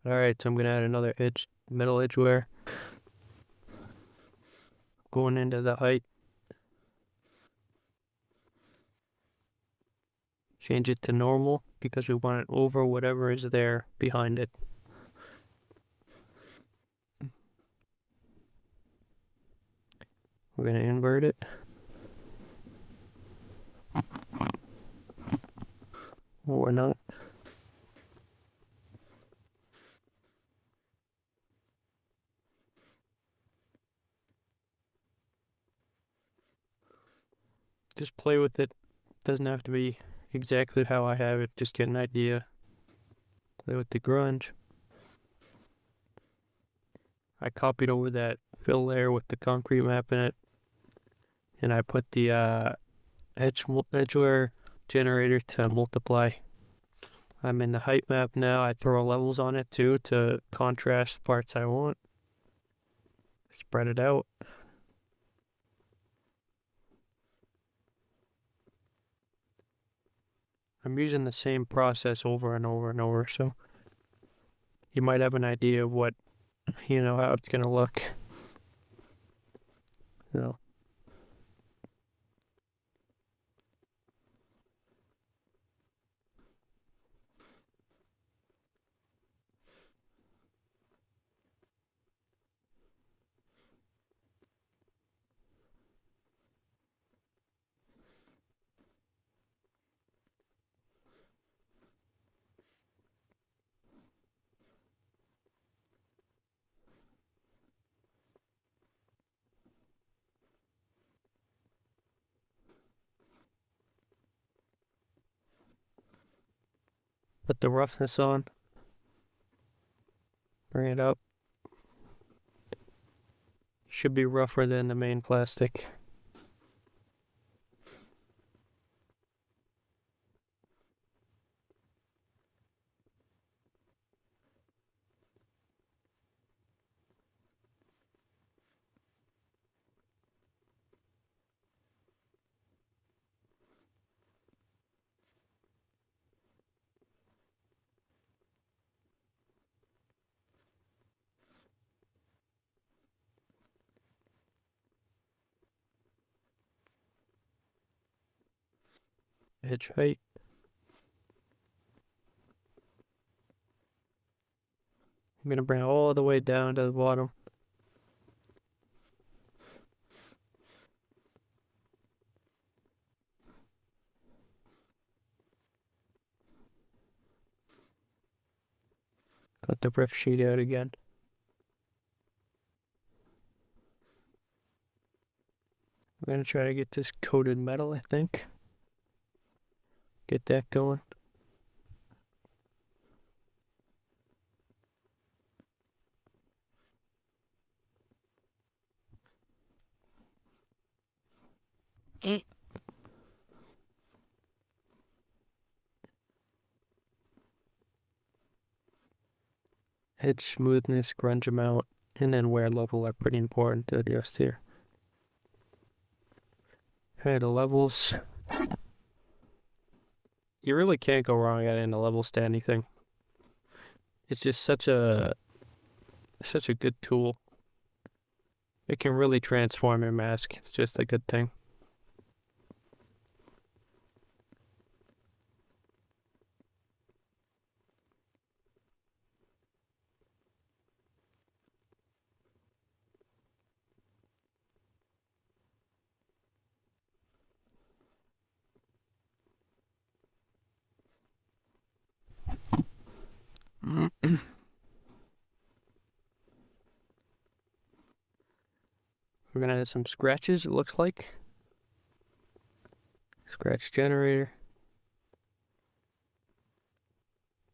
Alright, so I'm gonna add another edge, metal edge wear. Going into the height. Change it to normal because we want it over whatever is there behind it. We're gonna invert it. Or not. Just play with it. Doesn't have to be exactly how I have it. Just get an idea. Play with the grunge. I copied over that fill layer with the concrete map in it. And I put the edgeware generator to multiply. I'm in the height map now. I throw levels on it too to contrast the parts I want. Spread it out. I'm using the same process over and over and over, so you might have an idea of what, how it's gonna look. So. Put the roughness on. Bring it up. Should be rougher than the main plastic. Edge height. I'm gonna bring it all the way down to the bottom. Got the rip sheet out again. I'm gonna try to get this coated metal, I think. Get that going. Edge smoothness, grunge amount, and then wear level are pretty important to adjust here. Okay, the levels. You really can't go wrong adding the levels to anything. It's just such a good tool. It can really transform your mask. It's just a good thing. We're gonna add some scratches, it looks like. Scratch generator.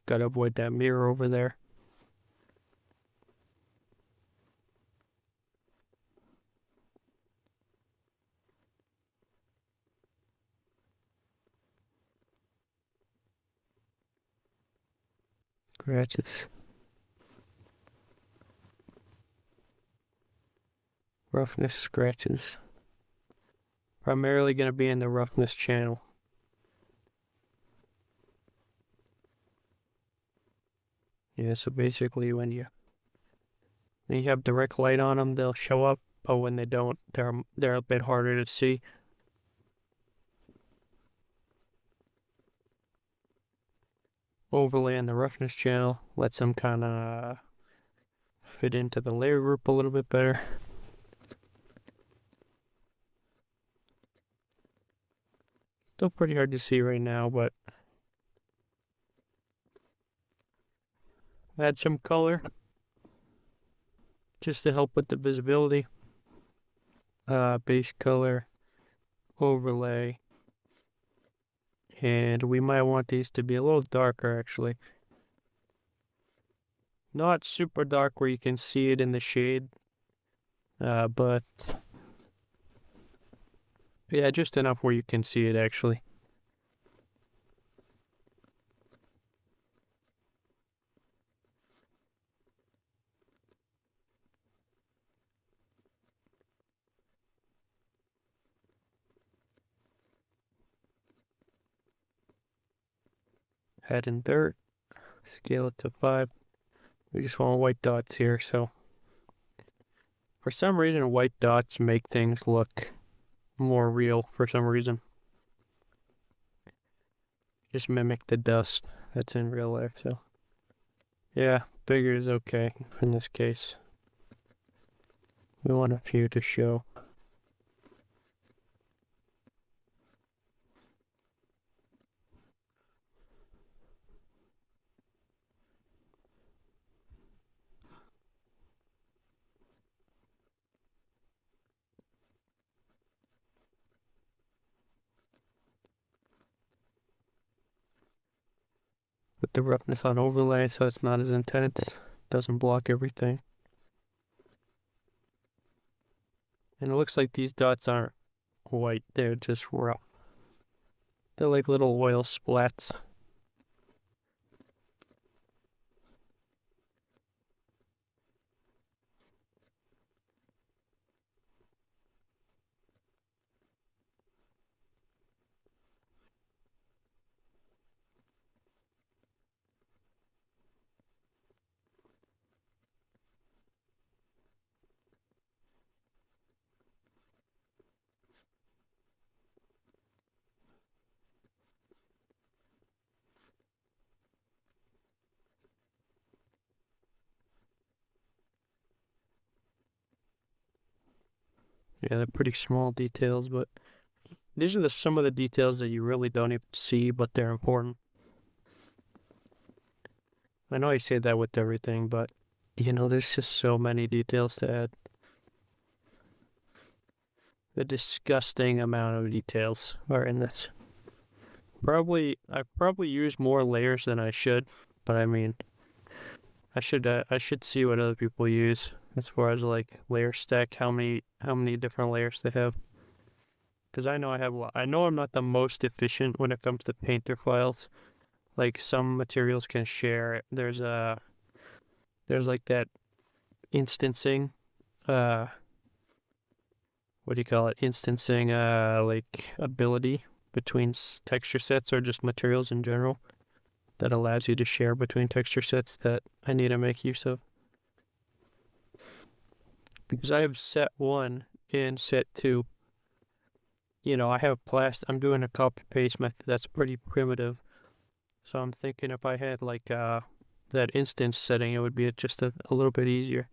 Gotta avoid that mirror over there. Scratches. Roughness scratches. Primarily gonna be in the roughness channel. Yeah, so basically when you have direct light on them, they'll show up, but when they don't, they're a bit harder to see. Overlay on the roughness channel lets them kind of fit into the layer group a little bit better. Still pretty hard to see right now, but add some color just to help with the visibility. Base color, overlay, and we might want these to be a little darker actually. Not super dark where you can see it in the shade, but yeah, just enough where you can see it actually. Add in dirt, scale it to 5. We just want white dots here, so for some reason white dots make things look more real for some reason. Just mimic the dust that's in real life, so yeah, bigger is okay in this case. We want a few to show. Put the roughness on overlay so it's not as intense, doesn't block everything. And it looks like these dots aren't white, they're just rough. They're like little oil splats. Yeah, they're pretty small details, but these are some of the details that you really don't even see, but they're important. I know I say that with everything, but there's just so many details to add. The disgusting amount of details are in this. I probably use more layers than I should, but I mean, I should see what other people use as far as like layer stack, how many different layers they have. Because I know I know I'm not the most efficient when it comes to painter files. Like some materials can share. There's like that instancing, uh, what do you call it? Instancing, like ability between texture sets or just materials in general that allows you to share between texture sets that I need to make use of. Because I have set 1 and set 2. I have I'm doing a copy paste method that's pretty primitive. So I'm thinking if I had like that instance setting, it would be just a little bit easier.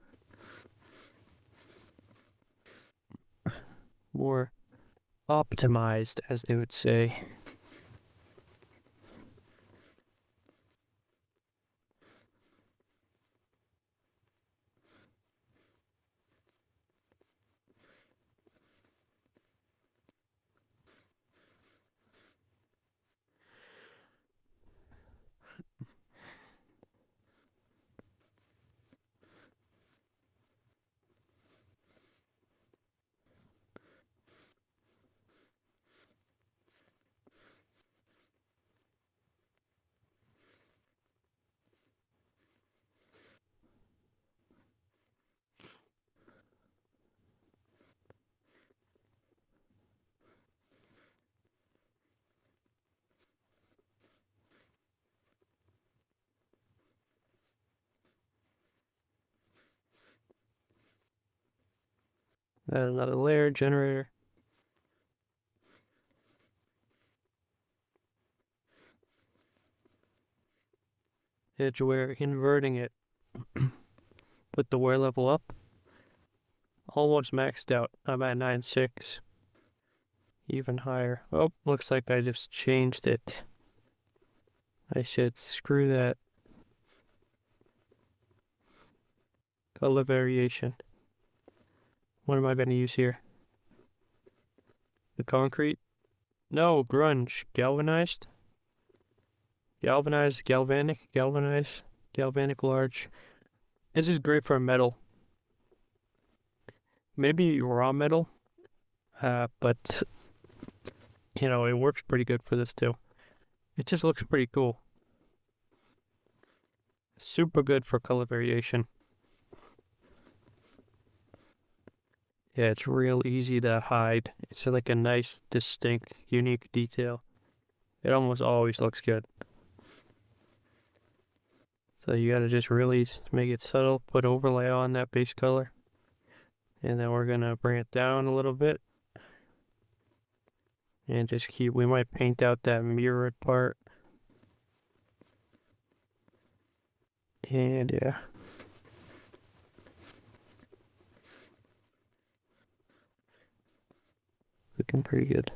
More optimized, as they would say. Add another layer generator. Edge wear, inverting it. Put the wear level up. Almost maxed out. I'm at 9.6. Even higher. Oh, looks like I just changed it. I said screw that. Color variation. What am I going to use here? The concrete? No, grunge. Galvanized? Galvanized, galvanic, galvanized, galvanic large. This is great for metal. Maybe raw metal. But you know, it works pretty good for this too. It just looks pretty cool. Super good for color variation. Yeah, it's real easy to hide. It's like a nice, distinct, unique detail. It almost always looks good. So you gotta just really make it subtle, put overlay on that base color. And then we're gonna bring it down a little bit. And just we might paint out that mirrored part. And yeah. Looking pretty good.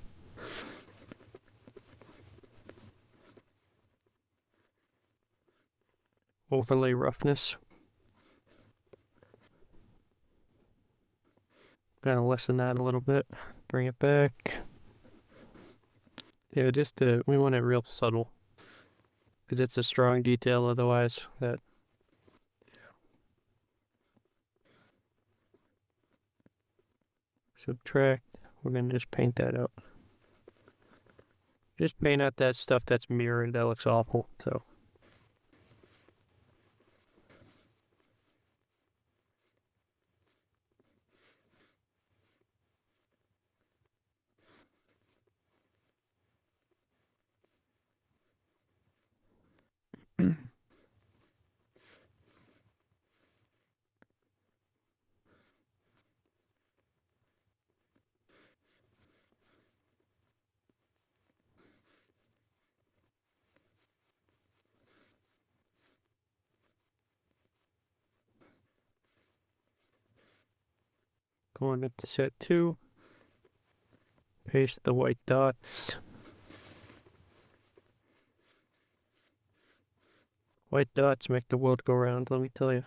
Overlay roughness. Gotta lessen that a little bit. Bring it back. Yeah, just we want it real subtle. Because it's a strong detail otherwise. That subtract. We're gonna just paint that out. Just paint out that stuff that's mirrored. That looks awful. So. Going up to set 2. Paste the white dots. White dots make the world go round, let me tell you.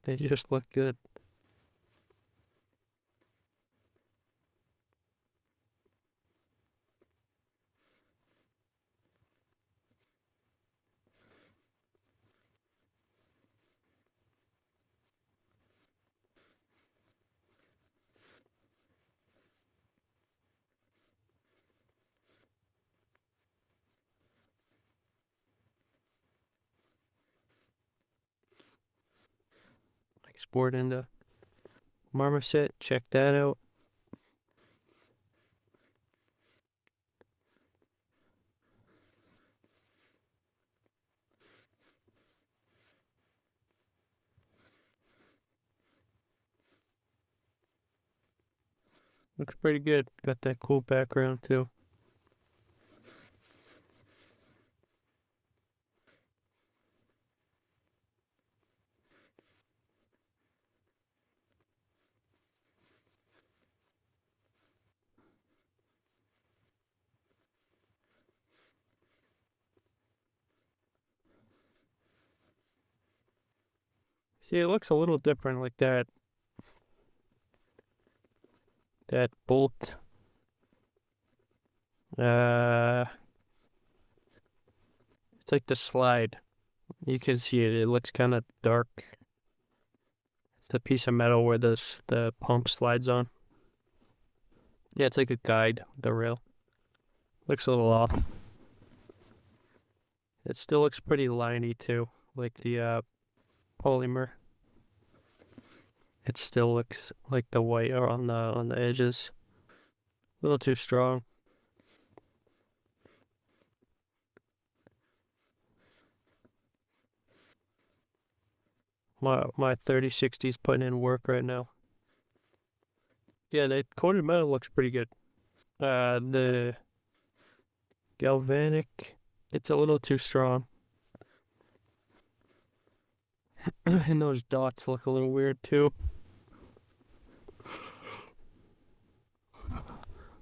They just look good. Export into Marmoset, check that out. Looks pretty good. Got that cool background too. See, it looks a little different like that. That bolt. It's like the slide. You can see it. It looks kind of dark. It's the piece of metal where the pump slides on. Yeah, it's like a guide, the rail. Looks a little off. It still looks pretty liney too, like the polymer. It still looks like the white or on the edges. A little too strong. My 3060 is putting in work right now. Yeah, the coated metal looks pretty good. The galvanic, it's a little too strong. And those dots look a little weird too.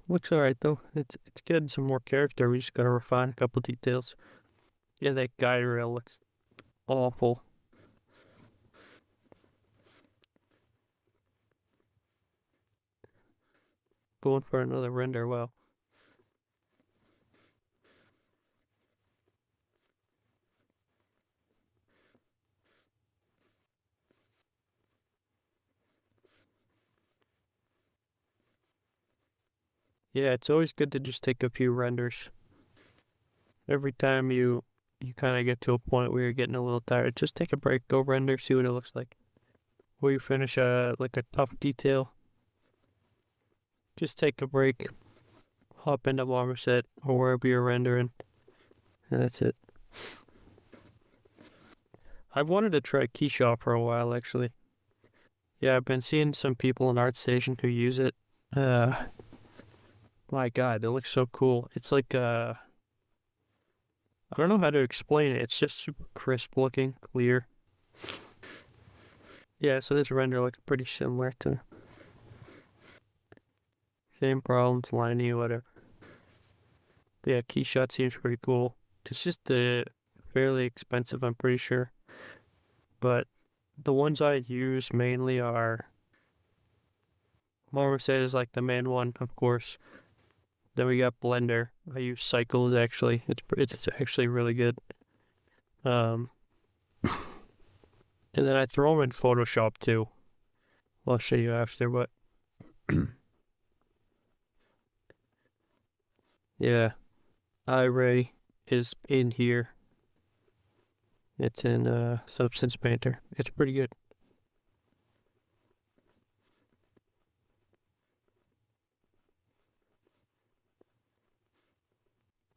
Looks alright though. It's getting some more character. We just gotta refine a couple details. Yeah, that guide rail looks awful. Going for another render, wow. Yeah, it's always good to just take a few renders. Every time you kind of get to a point where you're getting a little tired, just take a break, go render, see what it looks like. Where you finish like a tough detail, just take a break, hop into Marmoset or wherever you're rendering, and that's it. I've wanted to try Keyshop for a while actually. Yeah, I've been seeing some people in ArtStation who use it. My God, it looks so cool. It's like I don't know how to explain it. It's just super crisp looking, clear. Yeah, so this render looks pretty similar to same problems, liney, whatever. Yeah, Keyshot seems pretty cool. It's just fairly expensive, I'm pretty sure. But the ones I use mainly are Marmoset is like the main one, of course. Then we got Blender. I use Cycles actually. It's actually really good. Um, and then I throw them in Photoshop too. I'll show you after, but yeah, iRay is in here. It's in Substance Painter. It's pretty good.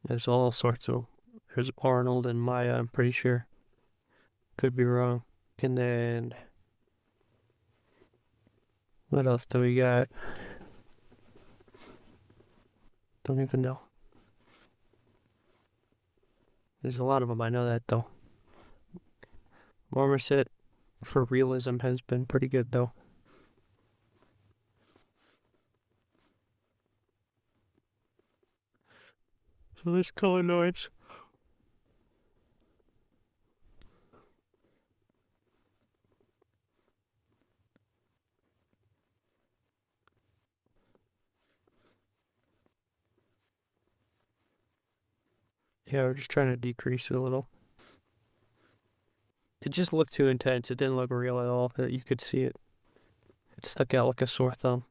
There's all sorts of. There's Arnold and Maya. I'm pretty sure. Could be wrong. And then what else do we got? Don't even know. There's a lot of them. I know that though. Marmoset for realism has been pretty good though. So there's color noise. Yeah, we're just trying to decrease it a little. It just looked too intense. It didn't look real at all. You could see it. It stuck out like a sore thumb.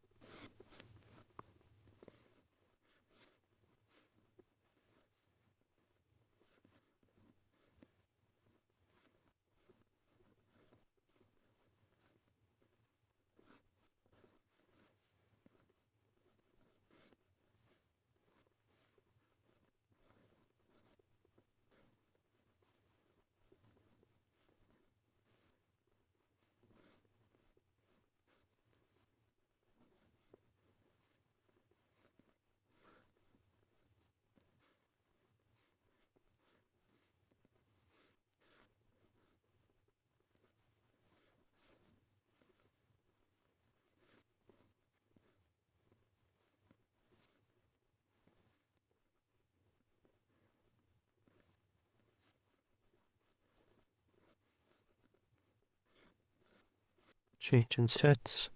Changing sets.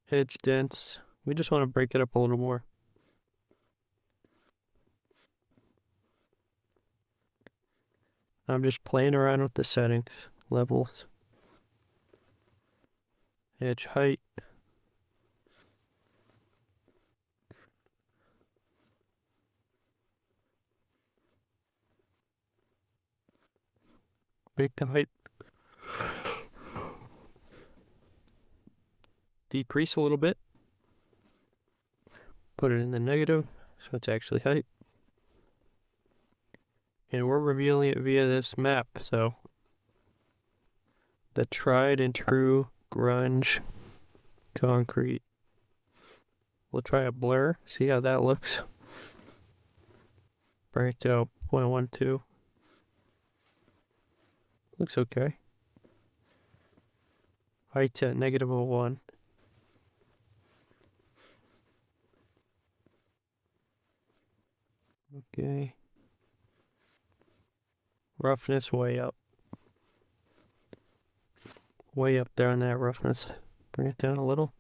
Edge dense. We just want to break it up a little more. I'm just playing around with the settings, levels, edge height. Make the height decrease a little bit. Put it in the negative, so it's actually height. And we're revealing it via this map, so the tried and true grunge concrete. We'll try a blur, see how that looks. Bring it to 0.12. Looks okay. Height at -1. Okay. Roughness way up. Way up there on that roughness. Bring it down a little.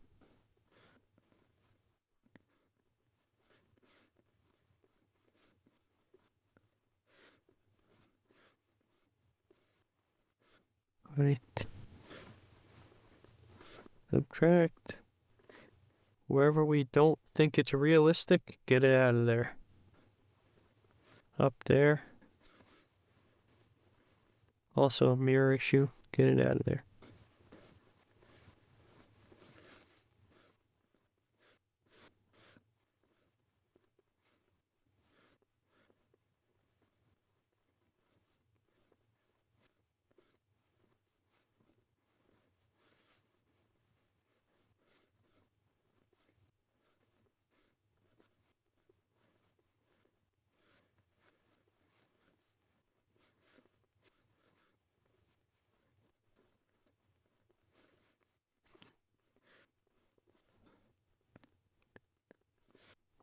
Right. Subtract. Wherever we don't think it's realistic, get it out of there. Up there. Also a mirror issue. Get it out of there.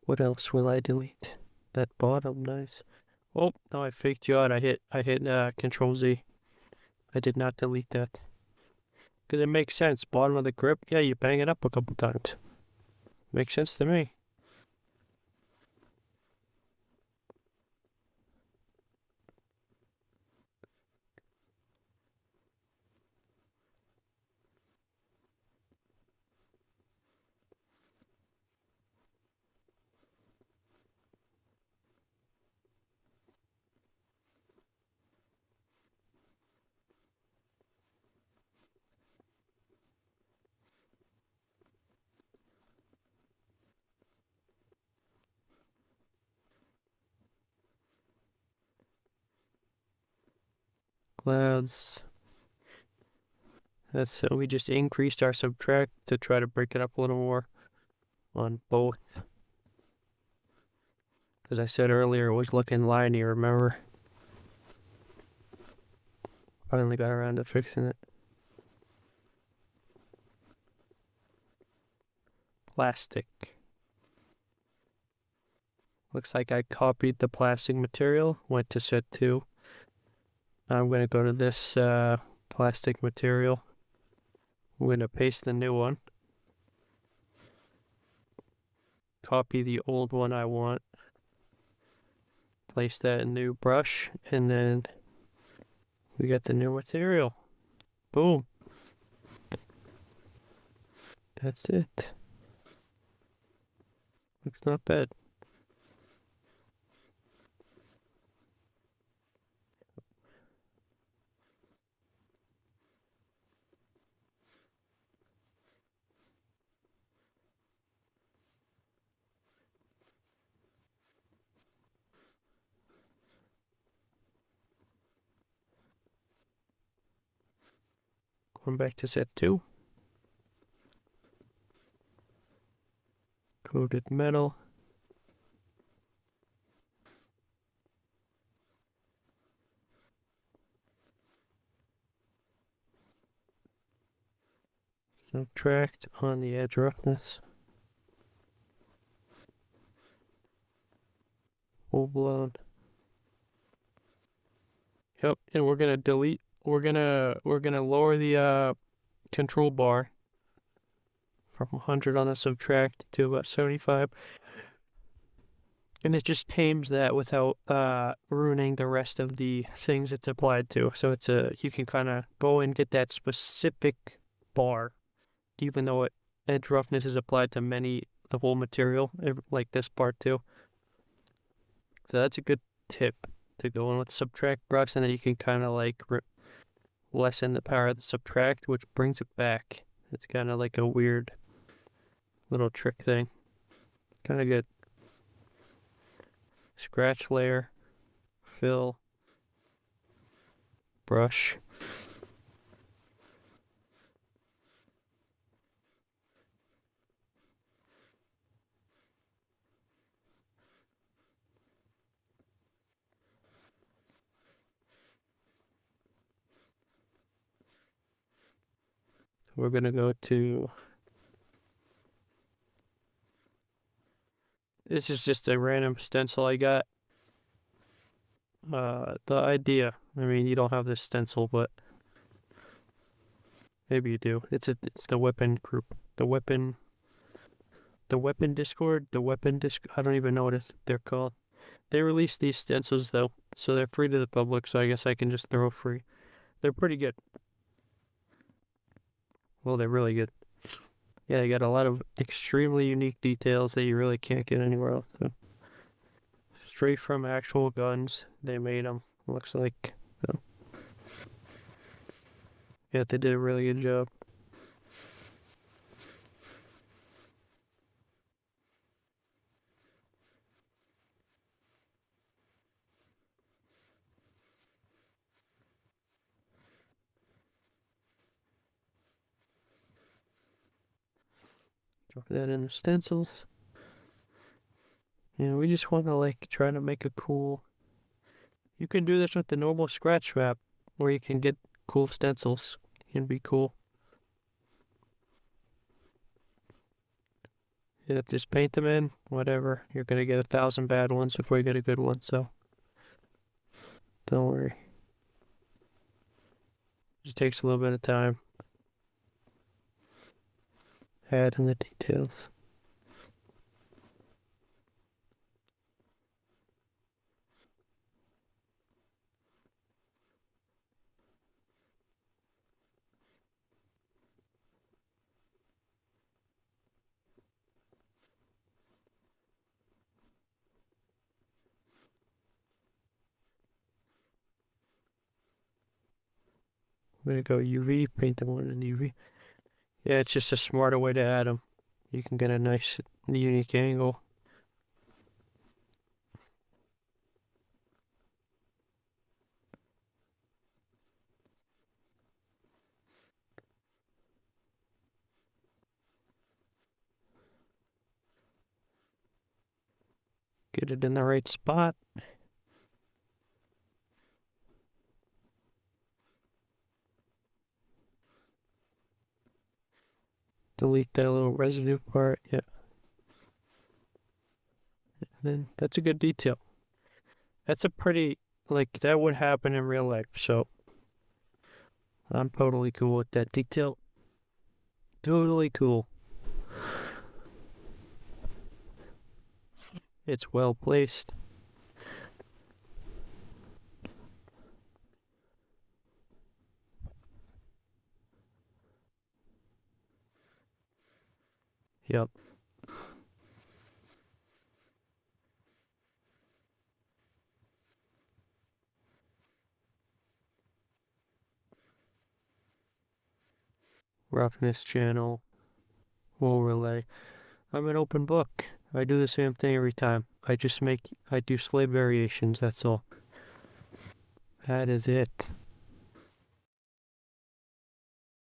What else will I delete? That bottom, nice. Oh, no, I faked you out. I hit Control Z. I did not delete that. Because it makes sense. Bottom of the grip, yeah, you bang it up a couple times. Makes sense to me. Clouds. That's we just increased our subtract to try to break it up a little more on both. As I said earlier, it was looking liney, remember? Finally got around to fixing it. Plastic. Looks like I copied the plastic material, went to set 2. I'm going to go to this plastic material. I'm going to paste the new one. Copy the old one I want. Place that new brush, and then we got the new material. Boom. That's it. Looks not bad. Going back to set 2. Coated metal. Subtract on the edge roughness. Full blown. Yep, and we're gonna delete. We're gonna lower the control bar from 100 on the subtract to about 75. And it just tames that without ruining the rest of the things it's applied to. So you can kind of go and get that specific bar, even though edge roughness is applied to the whole material, like this part too. So that's a good tip to go in with subtract brush, and then you can kind of like lessen the power of the subtract, which brings it back. It's kind of like a weird little trick thing. Kind of good. Scratch layer, fill, brush. We're gonna go to, this is just a random stencil I got. The idea, I mean, you don't have this stencil, but maybe you do. It's the weapon group, the weapon Discord, I don't even know what they're called. They release these stencils though, so they're free to the public, so I guess I can just throw free. They're pretty good. Well, they're really good. Yeah, they got a lot of extremely unique details that you really can't get anywhere else. So, straight from actual guns, they made them. Looks like. So. Yeah, they did a really good job. Drop that in the stencils. And we just want to like try to make a cool. You can do this with the normal scratch map, where you can get cool stencils. It can be cool. Yeah, just paint them in, whatever. You're gonna get 1,000 bad ones before you get a good one, so don't worry. Just takes a little bit of time. Add in the details. I'm gonna go UV, paint them one in UV. Yeah, it's just a smarter way to add them. You can get a nice, unique angle. Get it in the right spot. Delete that little residue part, yeah. And then that's a good detail. That's a pretty, like, that would happen in real life, so I'm totally cool with that detail. Totally cool. It's well placed. Yep. Roughness channel. Overlay. I'm an open book. I do the same thing every time. I do slight variations, that's all. That is it.